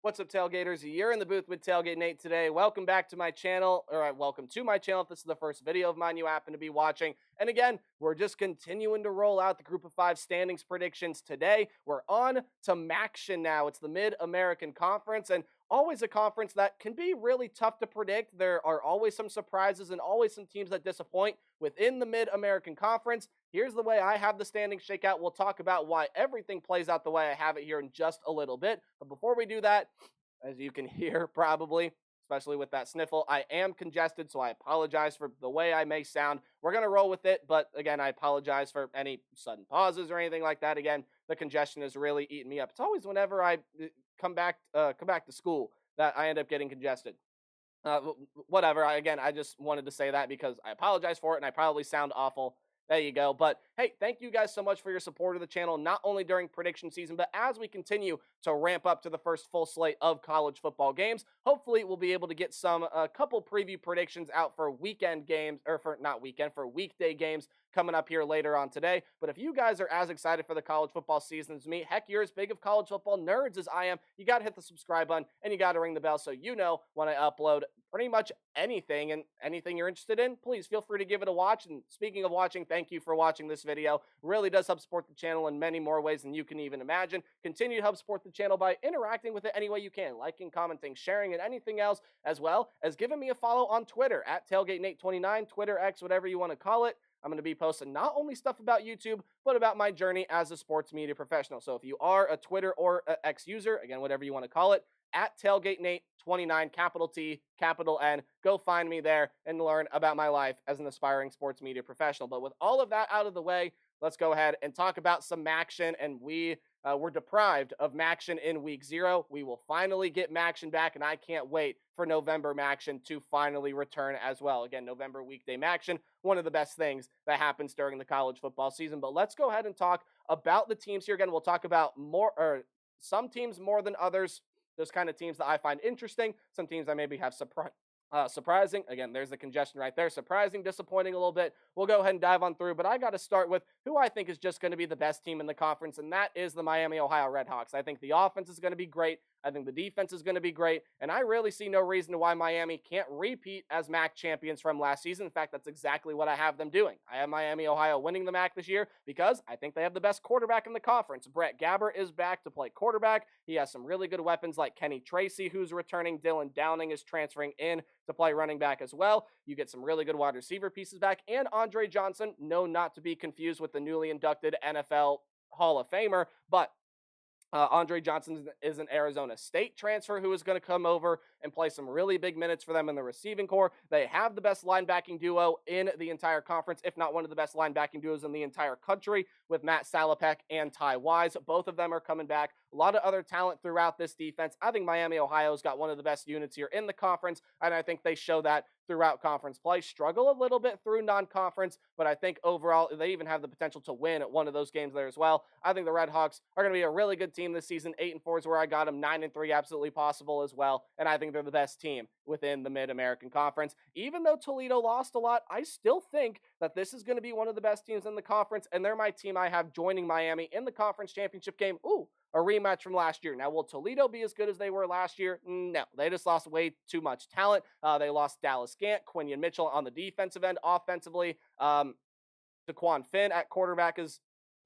What's up, Tailgaters? You're in the booth with Tailgate Nate today. Welcome back to my channel, welcome to my channel if this is the first video of mine you happen to be watching. And again, we're just continuing to roll out the Group of 5 standings predictions today. We're on to MACtion now. It's the Mid-American Conference, and always a conference that can be really tough to predict. There are always some surprises and always some teams that disappoint within the Mid-American Conference. Here's the way I have the standings shake out. We'll talk about why everything plays out the way I have it here in just a little bit. But before we do that, as you can hear probably, especially with that sniffle, I am congested, so I apologize for the way I may sound. We're going to roll with it, but again, I apologize for any sudden pauses or anything like that. Again, the congestion is really eating me up. It's always whenever I come back to school that I end up getting congested. Whatever. I just wanted to say that because I apologize for it, and I probably sound awful. There you go. But hey, thank you guys so much for your support of the channel, not only during prediction season, but as we continue to ramp up to the first full slate of college football games. Hopefully, we'll be able to get a couple preview predictions out for weekend games, or for weekday games coming up here later on today. But if you guys are as excited for the college football season as me, heck, you're as big of college football nerds as I am, you got to hit the subscribe button and you got to ring the bell so you know when I upload pretty much anything, and anything you're interested in, please feel free to give it a watch. And speaking of watching, thank you for watching this video. It really does help support the channel in many more ways than you can even imagine. Continue to help support the channel by interacting with it any way you can, liking, commenting, sharing, and anything else, as well as giving me a follow on Twitter at TailgateNate29, Twitter, X, whatever you want to call it. I'm going to be posting not only stuff about YouTube, but about my journey as a sports media professional. So if you are a Twitter or a X user, again, whatever you want to call it, at TailgateNate29, capital T, capital N. Go find me there and learn about my life as an aspiring sports media professional. But with all of that out of the way, let's go ahead and talk about some MACtion. And we were deprived of MACtion in week 0. We will finally get MACtion back, and I can't wait for November MACtion to finally return as well. Again, November weekday MACtion, one of the best things that happens during the college football season. But let's go ahead and talk about the teams here. Again, we'll talk about some teams more than others. Those kind of teams that I find interesting. Some teams I maybe have surprising. Again, there's the congestion right there. Surprising, disappointing a little bit. We'll go ahead and dive on through, but I got to start with who I think is just going to be the best team in the conference, and that is the Miami, Ohio Redhawks. I think the offense is going to be great. I think the defense is going to be great, and I really see no reason why Miami can't repeat as MAC champions from last season. In fact, that's exactly what I have them doing. I have Miami, Ohio winning the MAC this year because I think they have the best quarterback in the conference. Brett Gabbert is back to play quarterback. He has some really good weapons like Kenny Tracy, who's returning. Dylan Downing is transferring in to play running back as well. You get some really good wide receiver pieces back, and Andre Johnson, no, not to be confused with the newly inducted NFL Hall of Famer, but Andre Johnson is an Arizona State transfer who is going to come over and play some really big minutes for them in the receiving corps. They have the best linebacking duo in the entire conference, if not one of the best linebacking duos in the entire country, with Matt Salopek and Ty Wise. Both of them are coming back. A lot of other talent throughout this defense. I think Miami, Ohio's got one of the best units here in the conference, and I think they show that throughout conference play. Struggle a little bit through non-conference, but I think overall they even have the potential to win at one of those games there as well. I think the Redhawks are going to be a really good team this season. 8-4 is where I got them. 9-3 absolutely possible as well, and I think they're the best team within the Mid-American Conference. Even though Toledo lost a lot, I still think that this is going to be one of the best teams in the conference, and they're my team I have joining Miami in the conference championship game. Ooh, a rematch from last year. Now, will Toledo be as good as they were last year? No, they just lost way too much talent. They lost Dallas Gant, Quinion Mitchell on the defensive end. Offensively, DeQuan Finn at quarterback is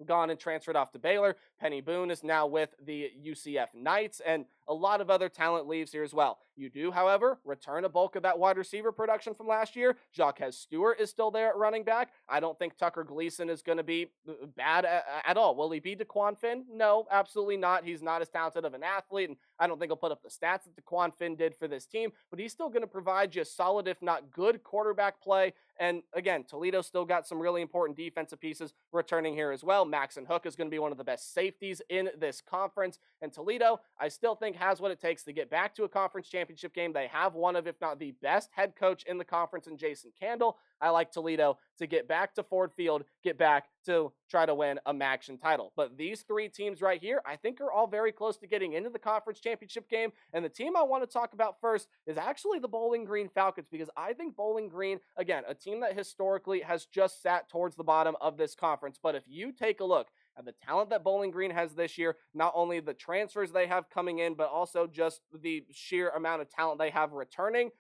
gone and transferred off to Baylor. Penny Boone is now with the UCF Knights, and a lot of other talent leaves here as well. You do, however, return a bulk of that wide receiver production from last year. Jacques Stewart is still there at running back. I don't think Tucker Gleason is going to be bad at all. Will he be DeQuan Finn? No, absolutely not. He's not as talented of an athlete, and I don't think he'll put up the stats that DeQuan Finn did for this team, but he's still going to provide you solid, if not good, quarterback play. And again, Toledo still got some really important defensive pieces returning here as well. Maxon Hook is going to be one of the best safeties in this conference. And Toledo, I still think, has what it takes to get back to a conference championship game. They have one of, if not the best head coach in the conference in Jason Candle. I like Toledo to get back to Ford Field, get back to try to win a MACtion title. But these three teams right here, I think are all very close to getting into the conference championship game. And the team I want to talk about first is actually the Bowling Green Falcons, because I think Bowling Green, again, a team that historically has just sat towards the bottom of this conference. But if you take a look and the talent that Bowling Green has this year, not only the transfers they have coming in, but also just the sheer amount of talent they have returning,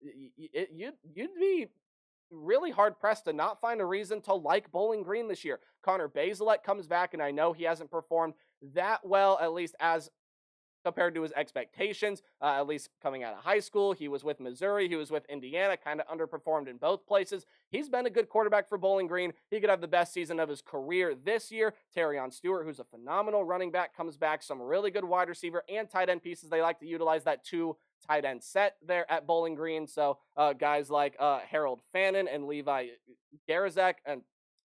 you'd be really hard pressed to not find a reason to like Bowling Green this year. Connor Bazelak comes back, and I know he hasn't performed that well, at least as compared to his expectations, at least coming out of high school. He was with Missouri, he was with Indiana, kind of underperformed in both places. He's been a good quarterback for Bowling Green. He could have the best season of his career this year. Terrion Stewart, who's a phenomenal running back, comes back. Some really good wide receiver and tight end pieces. They like to utilize that two tight end set there at Bowling Green. So guys like Harold Fannin and Levi Garazek and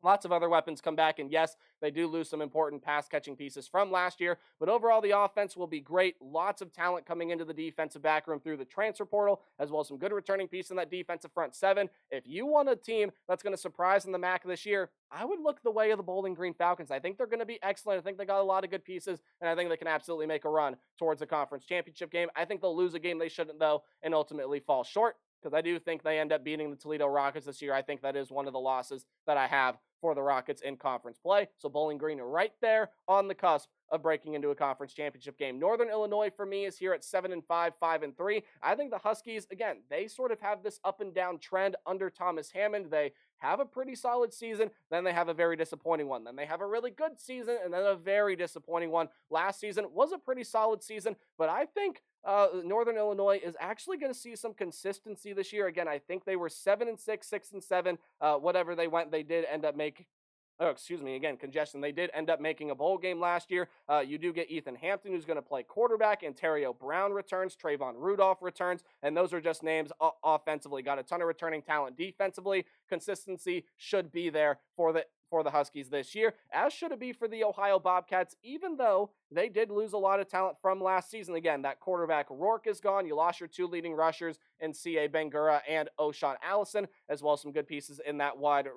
lots of other weapons come back. And yes, they do lose some important pass catching pieces from last year, but overall the offense will be great. Lots of talent coming into the defensive back room through the transfer portal, as well as some good returning pieces in that defensive front seven. If you want a team that's going to surprise in the MAC this year, I would look the way of the Bowling Green Falcons. I think they're going to be excellent. I think they got a lot of good pieces, and I think they can absolutely make a run towards the conference championship game. I think they'll lose a game they shouldn't, though, and ultimately fall short, because I do think they end up beating the Toledo Rockets this year. I think that is one of the losses that I have for the Rockets in conference play. So Bowling Green are right there on the cusp of breaking into a conference championship game. Northern Illinois for me is here at 7-5, 5-3. I think the Huskies, again, they sort of have this up and down trend under Thomas Hammond. They have a pretty solid season, then they have a very disappointing one. Then they have a really good season, and then a very disappointing one. Last season was a pretty solid season, but I think Northern Illinois is actually going to see some consistency this year. Again, I think they were 7-6, 6-7, whatever they went. They did end up making. Oh, excuse me, again, congestion. They did end up making a bowl game last year. You do get Ethan Hampton, who's going to play quarterback. Ontario Brown returns. Trayvon Rudolph returns. And those are just names offensively. Got a ton of returning talent defensively. Consistency should be there for the Huskies this year, as should it be for the Ohio Bobcats, even though they did lose a lot of talent from last season. Again, that quarterback Rourke is gone. You lost your two leading rushers in C.A. Bangura and O'Shawn Allison, as well as some good pieces in that wide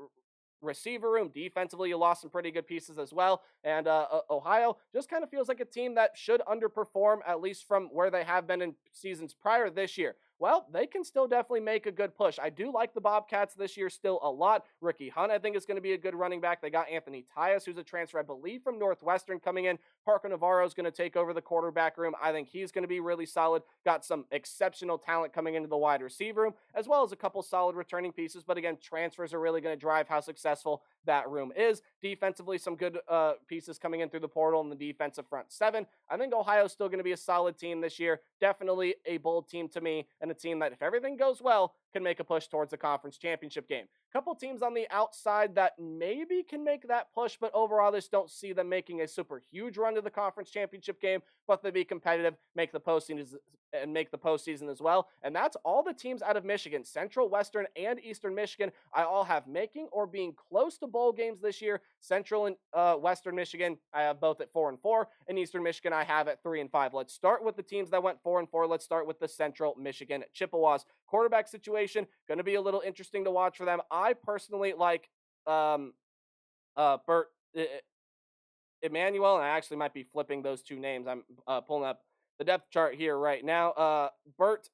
receiver room. Defensively, you lost some pretty good pieces as well. And Ohio just kind of feels like a team that should underperform, at least from where they have been in seasons prior this year. Well, they can still definitely make a good push. I do like the Bobcats this year still a lot. Ricky Hunt, I think, is going to be a good running back. They got Anthony Tyus, who's a transfer, I believe, from Northwestern coming in. Parker Navarro is going to take over the quarterback room. I think he's going to be really solid. Got some exceptional talent coming into the wide receiver room, as well as a couple solid returning pieces. But again, transfers are really going to drive how successful that room is. Defensively, some good pieces coming in through the portal in the defensive front seven. I think Ohio's still going to be a solid team this year. Definitely a bold team to me, and a team that, if everything goes well, can make a push towards the conference championship game. Couple teams on the outside that maybe can make that push, but overall, I just don't see them making a super huge run to the conference championship game, but they'll be competitive, make the postseason as well. And that's all the teams out of Michigan. Central, Western, and Eastern Michigan, I all have making or being close to bowl games this year. Central and Western Michigan, I have both at 4-4, and Eastern Michigan I have at 3-5. Let's start with the teams that went 4-4. Let's start with the Central Michigan Chippewas. Quarterback situation, going to be a little interesting to watch for them. I personally like Bert Emmanuel, and I actually might be flipping those two names. I'm pulling up the depth chart here right now. Bert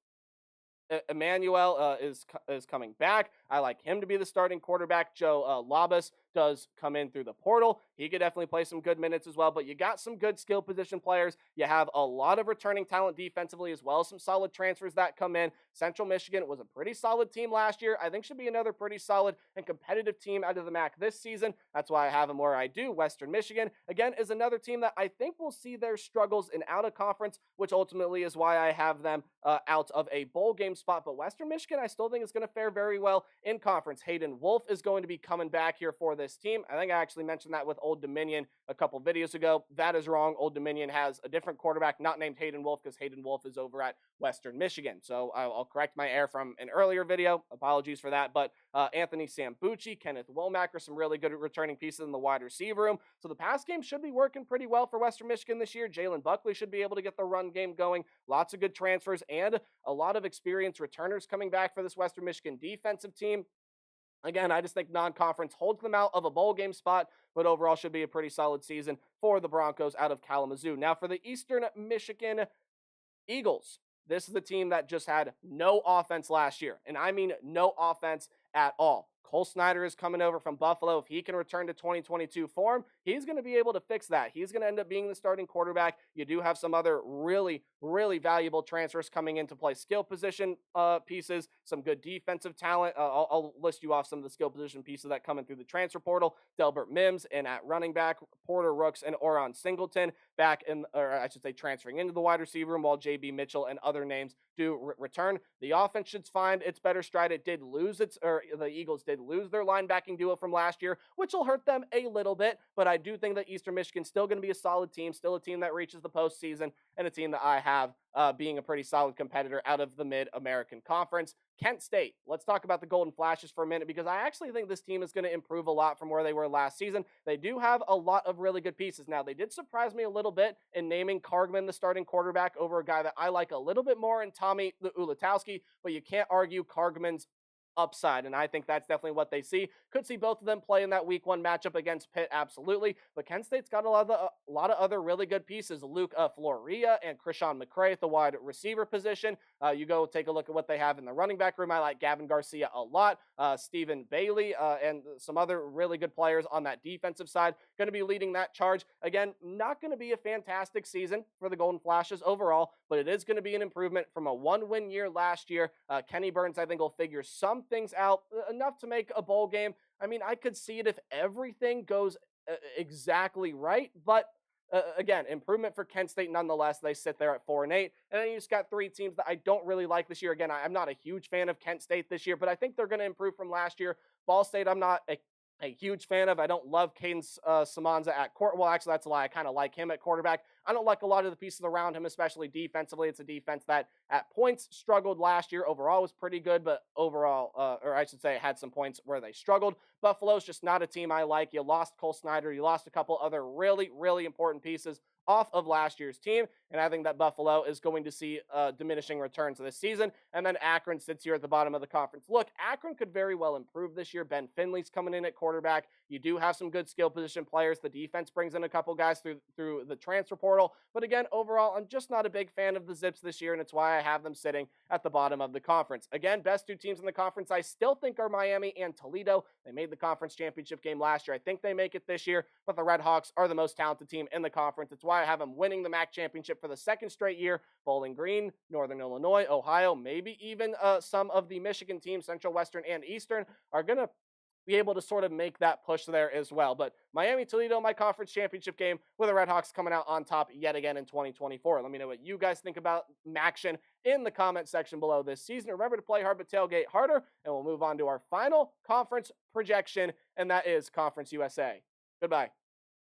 Emmanuel is coming back. I like him to be the starting quarterback. Joe Labus does come in through the portal. He could definitely play some good minutes as well, but you got some good skill position players. You have a lot of returning talent defensively, as well as some solid transfers that come in. Central Michigan was a pretty solid team last year. I think should be another pretty solid and competitive team out of the MAC this season. That's why I have them where I do. Western Michigan, again, is another team that I think will see their struggles in out of conference, which ultimately is why I have them out of a bowl game spot. But Western Michigan, I still think is going to fare very well in conference. Hayden Wolf is going to be coming back here for this team. I think I actually mentioned that with Old Dominion a couple videos ago. That is wrong. Old Dominion has a different quarterback, not named Hayden Wolf, because Hayden Wolf is over at Western Michigan. So I'll correct my error from an earlier video. Apologies for that. But Anthony Sambucci, Kenneth Womack are some really good returning pieces in the wide receiver room. So the pass game should be working pretty well for Western Michigan this year. Jalen Buckley should be able to get the run game going. Lots of good transfers and a lot of experienced returners coming back for this Western Michigan defensive team. Again, I just think non-conference holds them out of a bowl game spot, but overall should be a pretty solid season for the Broncos out of Kalamazoo. Now for the Eastern Michigan Eagles, this is the team that just had no offense last year, and I mean no offense at all. Cole Snyder is coming over from Buffalo. If he can return to 2022 form, he's going to be able to fix that. He's going to end up being the starting quarterback. You do have some other really valuable transfers coming into play skill position pieces, some good defensive talent. I'll list you off some of the skill position pieces that come in through the transfer portal. Delbert Mims, and at running back, Porter Rooks and Oron Singleton back in, or I should say, transferring into the wide receiver room, while JB Mitchell and other names do return. The offense should find its better stride. It did lose the Eagles did lose their linebacking duo from last year, which will hurt them a little bit, but I do think that Eastern Michigan's still going to be a solid team, still a team that reaches the postseason, and a team that I have being a pretty solid competitor out of the Mid-American Conference. Kent State. Let's talk about the Golden Flashes for a minute, because I actually think this team is going to improve a lot from where they were last season. They do have a lot of really good pieces. Now, they did surprise me a little bit in naming Kargman the starting quarterback over a guy that I like a little bit more in Tommy Ulatowski, but you can't argue Kargman's upside, and I think that's definitely what they see. Could see both of them play in that week 1 matchup against Pitt, absolutely, but Kent State's got a lot of other really good pieces. Luke Floria and Krishan McCray at the wide receiver position. You go take a look at what they have in the running back room. I like Gavin Garcia a lot. Stephen Bailey and some other really good players on that defensive side going to be leading that charge. Again, not going to be a fantastic season for the Golden Flashes overall, but it is going to be an improvement from a 1-win year last year. Kenny Burns, I think, will figure some things out enough to make a bowl game. I mean, I could see it if everything goes exactly right, but again, improvement for Kent State nonetheless. They sit there at 4-8, and then you just got 3 teams that I don't really like this year. Again, I'm not a huge fan of Kent State this year, but I think they're going to improve from last year. Ball State, I'm not a huge fan of. I don't love Caden Samanza at court. Well, actually, that's a lie. I kind of like him at quarterback. I don't like a lot of the pieces around him, especially defensively. It's a defense that at points struggled last year. Overall was pretty good, but overall, or I should say, had some points where they struggled. Buffalo's just not a team I like. You lost Cole Snyder. You lost a couple other really important pieces off of last year's team, and I think that Buffalo is going to see diminishing returns this season. And then Akron sits here at the bottom of the conference. Look, Akron could very well improve this year. Ben Finley's coming in at quarterback. You do have some good skill position players. The defense brings in a couple guys through the transfer portal. But again, overall, I'm just not a big fan of the Zips this year, and it's why I have them sitting at the bottom of the conference. Again, best 2 teams in the conference I still think are Miami and Toledo. They made the conference championship game last year. I think they make it this year, but the Red Hawks are the most talented team in the conference. It's why I have them winning the MAC championship for the 2nd straight year. Bowling Green, Northern Illinois, Ohio, maybe even some of the Michigan teams, Central, Western, and Eastern, are going to be able to sort of make that push there as well. But Miami, Toledo, my conference championship game, with the Red Hawks coming out on top yet again in 2024. Let me know what you guys think about MACtion in the comment section below this season. Remember to play hard but tailgate harder, and we'll move on to our final conference projection, and that is Conference USA. Goodbye.